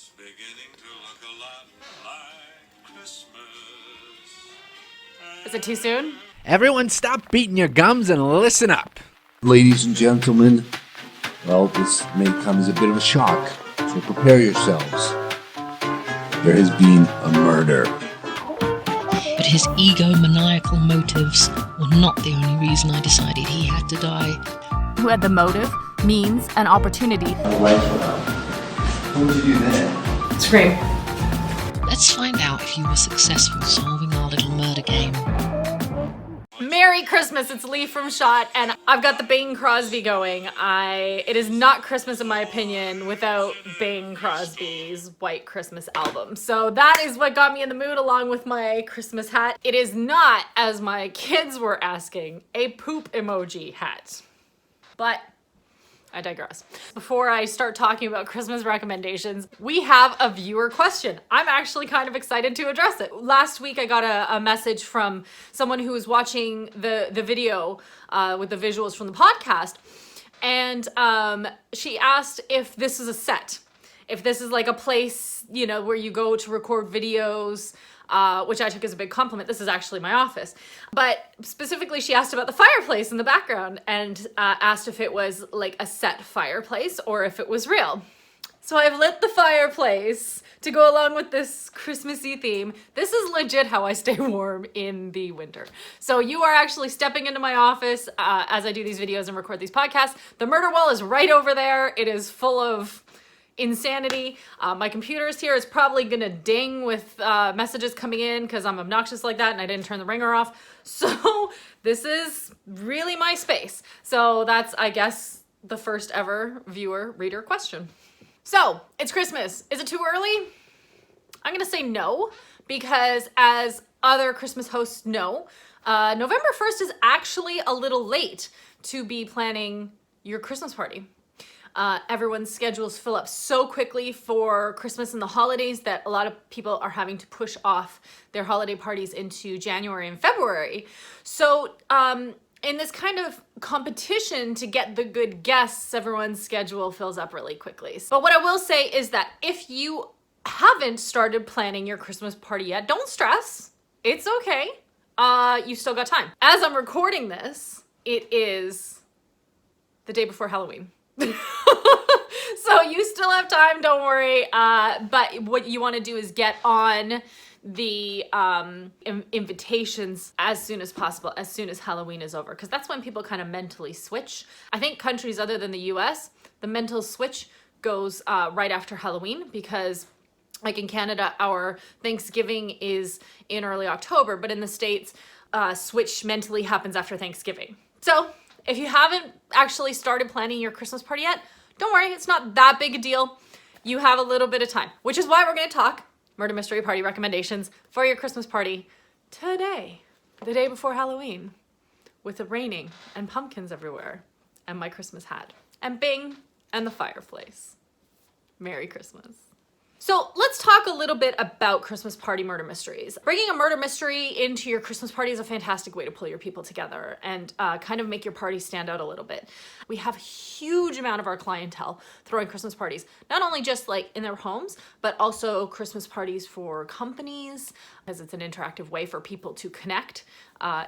It's beginning to look a lot like Christmas. Is it too soon? Everyone stop beating your gums and listen up. Ladies and gentlemen, well, this may come as a bit of a shock, so prepare yourselves. There has been a murder. But his egomaniacal motives were not the only reason I decided he had to die. Who had the motive, means, and opportunity? My wife went out. What would you do then? Scream. Let's find out if you were successful solving our little murder game. Merry Christmas, it's Lee from SHOT, and I've got the Bing Crosby going. It is not Christmas, in my opinion, without Bing Crosby's White Christmas album. So that is what got me in the mood, along with my Christmas hat. It is not, as my kids were asking, a poop emoji hat. But I digress. Before I start talking about Christmas recommendations, we have a viewer question. I'm actually kind of excited to address it. Last week I got a message from someone who was watching the video with the visuals from the podcast, and she asked if this is a set. If this is like a place, you know, where you go to record videos, which I took as a big compliment. This is actually my office. But specifically, she asked about the fireplace in the background and asked if it was like a set fireplace or if it was real. So I've lit the fireplace to go along with this Christmassy theme. This is legit how I stay warm in the winter. So you are actually stepping into my office as I do these videos and record these podcasts. The murder wall is right over there. It is full of insanity. My computer is here. It's probably gonna ding with messages coming in because I'm obnoxious like that and I didn't turn the ringer off. So this is really my space. So that's, I guess, the first ever viewer reader question. So it's Christmas. Is it too early? I'm gonna say no, because as other Christmas hosts know, November 1st is actually a little late to be planning your Christmas party. Everyone's schedules fill up so quickly for Christmas and the holidays that a lot of people are having to push off their holiday parties into January and February. So in this kind of competition to get the good guests, everyone's schedule fills up really quickly. But what I will say is that if you haven't started planning your Christmas party yet, don't stress. It's okay. You still got time. As I'm recording this, it is the day before Halloween. So you still have time, don't worry. But what you want to do is get on the invitations as soon as possible, as soon as Halloween is over, because that's when people kind of mentally switch. I think countries other than the US, the mental switch goes right after Halloween, because like in Canada, our Thanksgiving is in early October, but in the States, switch mentally happens after Thanksgiving. So if you haven't actually started planning your Christmas party yet, don't worry, it's not that big a deal. You have a little bit of time, which is why we're going to talk murder mystery party recommendations for your Christmas party today, the day before Halloween, with it raining and pumpkins everywhere, and my Christmas hat, and Bing, and the fireplace. Merry Christmas. So let's talk a little bit about Christmas party murder mysteries. Bringing a murder mystery into your Christmas party is a fantastic way to pull your people together and kind of make your party stand out a little bit. We have a huge amount of our clientele throwing Christmas parties, not only just like in their homes, but also Christmas parties for companies, because it's an interactive way for people to connect.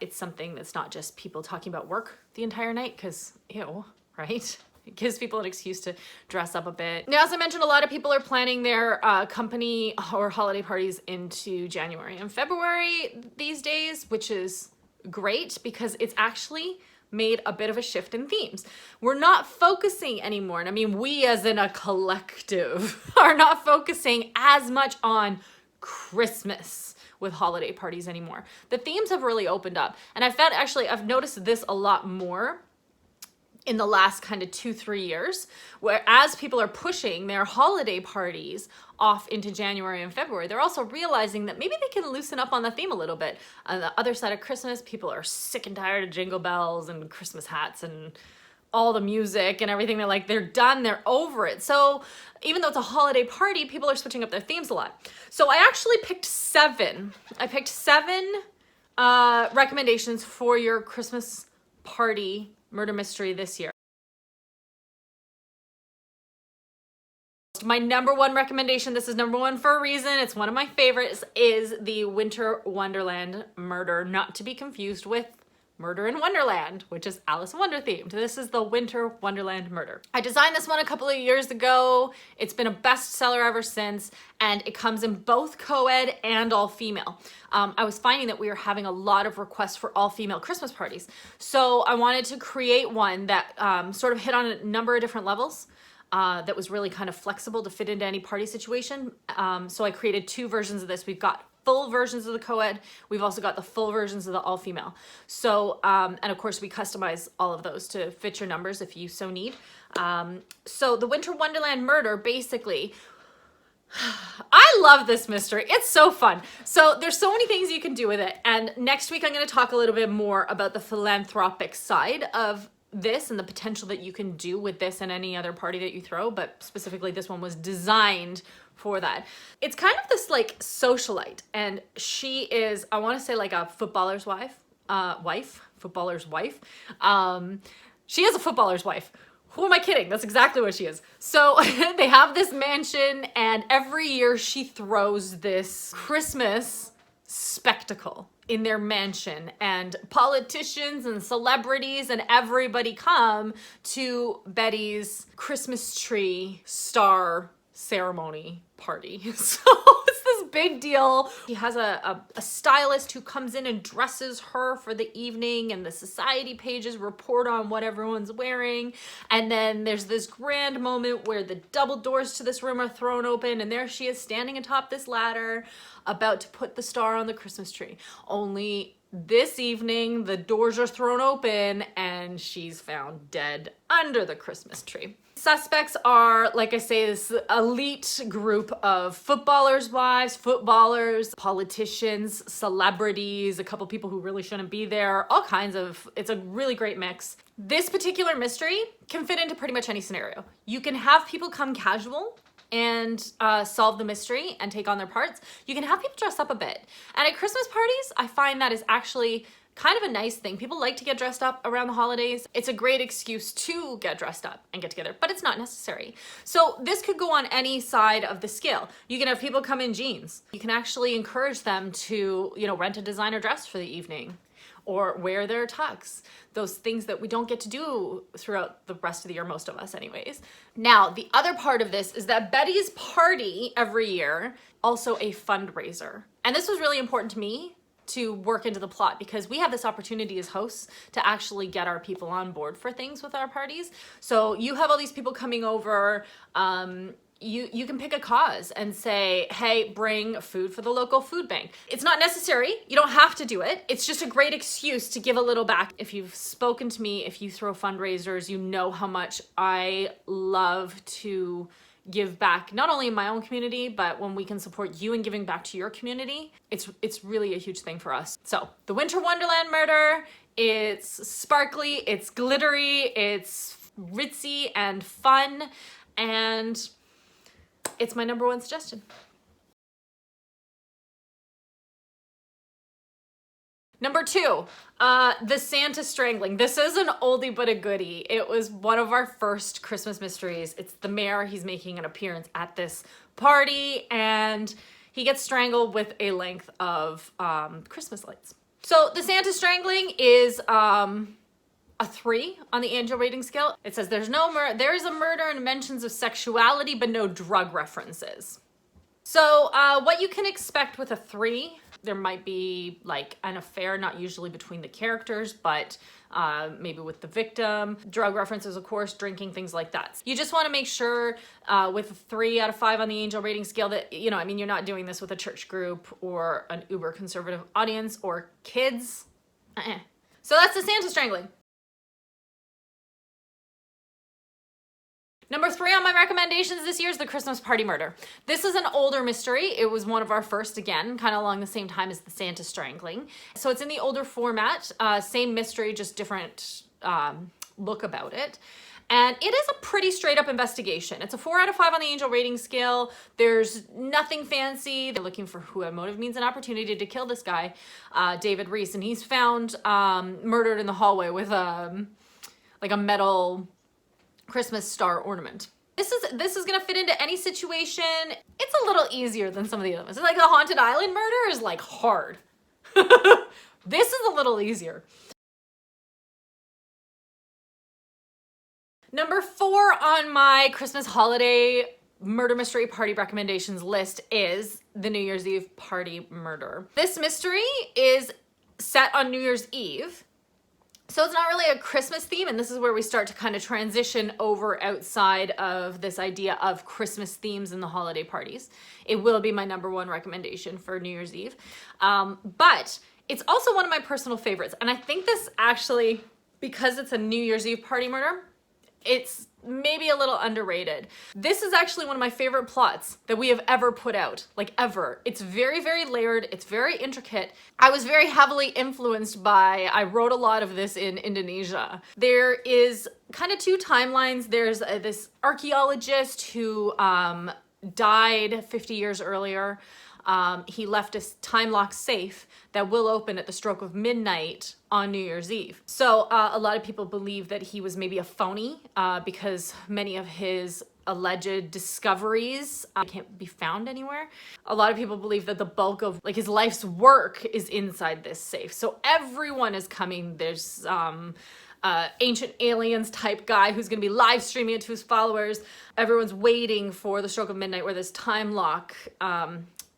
It's something that's not just people talking about work the entire night, because ew, right? It gives people an excuse to dress up a bit. Now, as I mentioned, a lot of people are planning their company or holiday parties into January and February these days, which is great because it's actually made a bit of a shift in themes. We're not focusing anymore, and I mean we as in a collective are not focusing as much on Christmas with holiday parties anymore. The themes have really opened up, and I've noticed this a lot more in the last kind of 2-3 years, where as people are pushing their holiday parties off into January and February, they're also realizing that maybe they can loosen up on the theme a little bit. On the other side of Christmas, people are sick and tired of jingle bells and Christmas hats and all the music and everything. They're done, they're over it. So even though it's a holiday party, people are switching up their themes a lot. So I actually picked seven. I picked seven recommendations for your Christmas party murder mystery this year. My number one recommendation, this is number one for a reason, it's one of my favorites, is the Winter Wonderland Murder, not to be confused with Murder in Wonderland, which is Alice in Wonder themed. This is the Winter Wonderland Murder. I designed this one a couple of years ago. It's been a bestseller ever since, and it comes in both co-ed and all-female. I was finding that we were having a lot of requests for all-female Christmas parties. So I wanted to create one that sort of hit on a number of different levels. That was really kind of flexible to fit into any party situation. So I created two versions of this. We've got full versions of the co-ed. We've also got the full versions of the all-female. So, and of course we customize all of those to fit your numbers if you so need. So the Winter Wonderland Murder, basically, I love this mystery. It's so fun. So there's so many things you can do with it. And next week I'm going to talk a little bit more about the philanthropic side of this and the potential that you can do with this and any other party that you throw, but specifically this one was designed for that. It's kind of this like socialite, and she is, I want to say, like a footballer's wife. Footballer's wife. She is a footballer's wife. Who am I kidding? That's exactly what she is. So they have this mansion, and every year she throws this Christmas spectacle in their mansion, and politicians and celebrities and everybody come to Betty's Christmas tree star ceremony party. So it's this big deal. He has a stylist who comes in and dresses her for the evening, and the society pages report on what everyone's wearing. And then there's this grand moment where the double doors to this room are thrown open, and there she is standing atop this ladder about to put the star on the Christmas tree. Only this evening, the doors are thrown open and she's found dead under the Christmas tree. Suspects are, like I say, this elite group of footballers' wives, footballers, politicians, celebrities, a couple people who really shouldn't be there, all kinds of, it's a really great mix. This particular mystery can fit into pretty much any scenario. You can have people come casual and solve the mystery and take on their parts. You can have people dress up a bit. And at Christmas parties, I find that is actually kind of a nice thing. People like to get dressed up around the holidays. It's a great excuse to get dressed up and get together, but it's not necessary. So this could go on any side of the scale. You can have people come in jeans. You can actually encourage them to, you know, rent a designer dress for the evening or wear their tux. Those things that we don't get to do throughout the rest of the year, most of us anyways. Now, the other part of this is that Betty's party every year, also a fundraiser. And this was really important to me to work into the plot, because we have this opportunity as hosts to actually get our people on board for things with our parties. So you have all these people coming over, you can pick a cause and say, hey, bring food for the local food bank. It's not necessary. You don't have to do it. It's just a great excuse to give a little back. If you've spoken to me, if you throw fundraisers, you know how much I love to give back, not only in my own community, but when we can support you in giving back to your community, it's really a huge thing for us. So the Winter Wonderland Murder, it's sparkly, it's glittery, it's ritzy and fun, and it's my number one suggestion. Number two, the Santa Strangling. This is an oldie but a goodie. It was one of our first Christmas mysteries. It's the mayor. He's making an appearance at this party, and he gets strangled with a length of Christmas lights. So the Santa Strangling is a 3 on the angel rating scale. It says there is a murder and mentions of sexuality, but no drug references. So what you can expect with a 3, there might be like an affair, not usually between the characters, but maybe with the victim. Drug references, of course, drinking, things like that. You just want to make sure with a 3 out of 5 on the angel rating scale that, you know, I mean, you're not doing this with a church group or an uber conservative audience or kids. So that's the Santa Strangling. Number 3 on my recommendations this year is the Christmas Party Murder. This is an older mystery. It was one of our first, again, kind of along the same time as the Santa Strangling. So it's in the older format, same mystery, just different look about it. And it is a pretty straight up investigation. It's a 4 out of 5 on the angel rating scale. There's nothing fancy. They're looking for who had motive, means, an opportunity to kill this guy, David Reese. And he's found murdered in the hallway with like a metal Christmas star ornament. This is gonna fit into any situation. It's a little easier than some of the other ones. It's like the Haunted Island murder is like hard. This is a little easier. Number 4 on my Christmas holiday murder mystery party recommendations list is the New Year's Eve party murder. This mystery is set on New Year's Eve. So it's not really a Christmas theme, and this is where we start to kind of transition over outside of this idea of Christmas themes in the holiday parties. It will be my number 1 recommendation for New Year's Eve. But it's also one of my personal favorites. And I think this actually, because it's a New Year's Eve party murder, it's maybe a little underrated. This is actually one of my favorite plots that we have ever put out, like ever. It's very, very layered. It's very intricate. I was very heavily influenced by, I wrote a lot of this in Indonesia. There is kind of 2 timelines. There's this archaeologist who died 50 years earlier. He left a time-locked safe that will open at the stroke of midnight on New Year's Eve. So a lot of people believe that he was maybe a phony because many of his alleged discoveries can't be found anywhere. A lot of people believe that the bulk of like his life's work is inside this safe. So everyone is coming. There's ancient aliens type guy who's going to be live streaming it to his followers. Everyone's waiting for the stroke of midnight where this time lock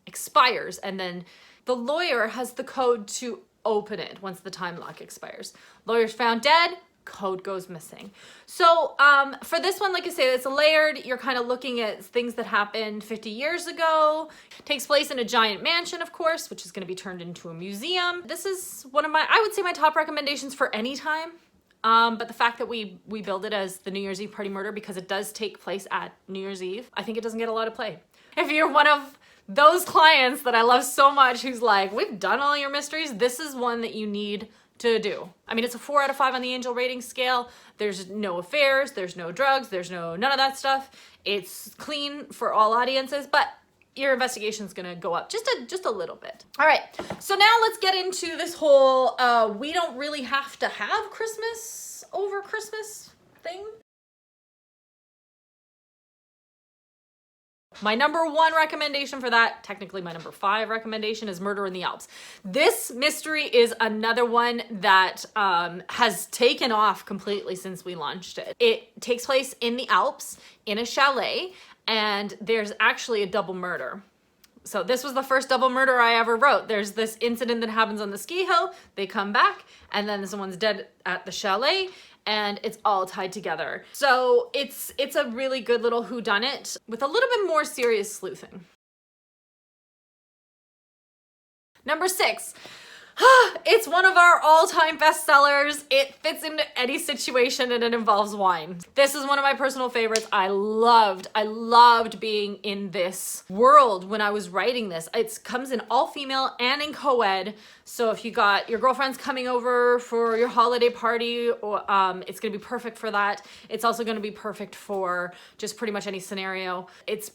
expires, and then the lawyer has the code to open it once the time lock expires. Lawyer's found dead, code goes missing. So for this one, like I say, it's layered. You're kind of looking at things that happened 50 years ago. It takes place in a giant mansion, of course, which is going to be turned into a museum. This is one of my, I would say, my top recommendations for any time. But the fact that we build it as the New Year's Eve party murder, because it does take place at New Year's Eve, I think it doesn't get a lot of play. If you're one of those clients that I love so much who's like, we've done all your mysteries, this is one that you need to do. I mean, it's a 4 out of 5 on the Angel rating scale. There's no affairs, there's no drugs, there's none of that stuff. It's clean for all audiences, but your investigation's gonna go up just a little bit. All right, so now let's get into this whole we don't really have to have Christmas over Christmas thing. My number 1 recommendation for that, technically my number 5 recommendation, is Murder in the Alps. This mystery is another one that has taken off completely since we launched it. It takes place in the Alps, in a chalet, and there's actually a double murder. So this was the first double murder I ever wrote. There's this incident that happens on the ski hill, they come back, and then someone's dead at the chalet, and it's all tied together. So it's a really good little whodunit with a little bit more serious sleuthing. Number 6. It's one of our all-time bestsellers. It fits into any situation and it involves wine. This is one of my personal favorites. I loved being in this world when I was writing this. It comes in all female and in co-ed. So if you got your girlfriends coming over for your holiday party, or it's gonna be perfect for that. It's also gonna be perfect for just pretty much any scenario. It's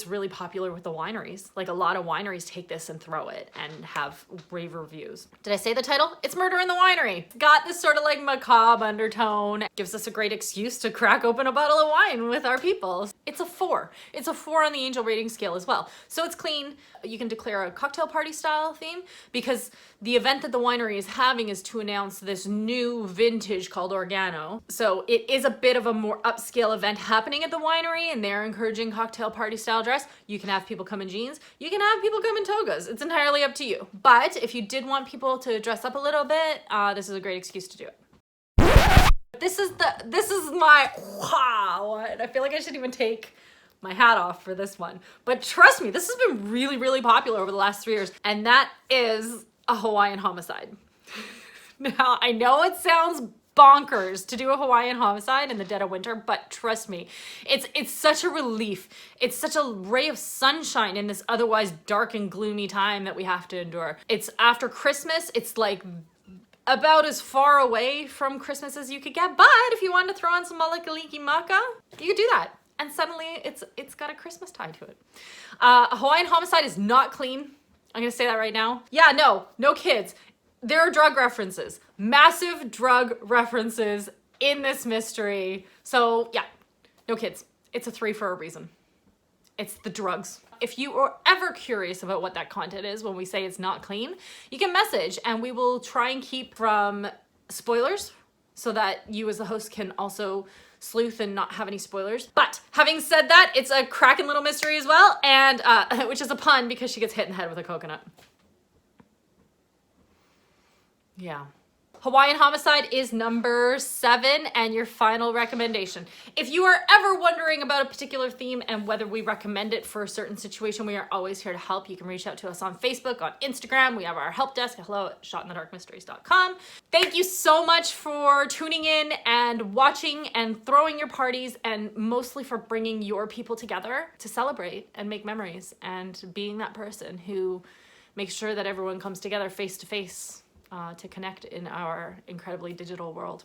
really popular with the wineries. Like a lot of wineries take this and throw it and have rave reviews. Did I say the title? It's Murder in the Winery. It's got this sort of like macabre undertone. Gives us a great excuse to crack open a bottle of wine with our people. It's a 4. It's a 4 on the Angel rating scale as well. So it's clean. You can declare a cocktail party style theme because the event that the winery is having is to announce this new vintage called Organo. So it is a bit of a more upscale event happening at the winery, and they're encouraging cocktail party style dress. You can have people come in jeans. You can have people come in togas. It's entirely up to you. But if you did want people to dress up a little bit, this is a great excuse to do it. This is my wow. I feel like I shouldn't even take my hat off for this one. But trust me, this has been really, really popular over the last 3 years, and that is a Hawaiian Homicide. Now, I know it sounds bonkers to do a Hawaiian Homicide in the dead of winter, but trust me, it's such a relief. It's such a ray of sunshine in this otherwise dark and gloomy time that we have to endure. It's after Christmas. It's like about as far away from Christmas as you could get, but if you wanted to throw on some Malakaliki Maka, you could do that. And suddenly it's got a Christmas tie to it. A Hawaiian Homicide is not clean. I'm gonna say that right now. Yeah, no kids. There are drug references, massive drug references in this mystery. So yeah, no kids. It's a 3 for a reason. It's the drugs. If you are ever curious about what that content is when we say it's not clean, you can message and we will try and keep from spoilers so that you as the host can also sleuth and not have any spoilers. But having said that, it's a cracking little mystery as well, and which is a pun because she gets hit in the head with a coconut. Yeah. Hawaiian Homicide is number 7 and your final recommendation. If you are ever wondering about a particular theme and whether we recommend it for a certain situation, we are always here to help. You can reach out to us on Facebook, on Instagram. We have our help desk at hello@shotinthedarkmysteries.com. Thank you so much for tuning in and watching and throwing your parties, and mostly for bringing your people together to celebrate and make memories and being that person who makes sure that everyone comes together face to face to connect in our incredibly digital world.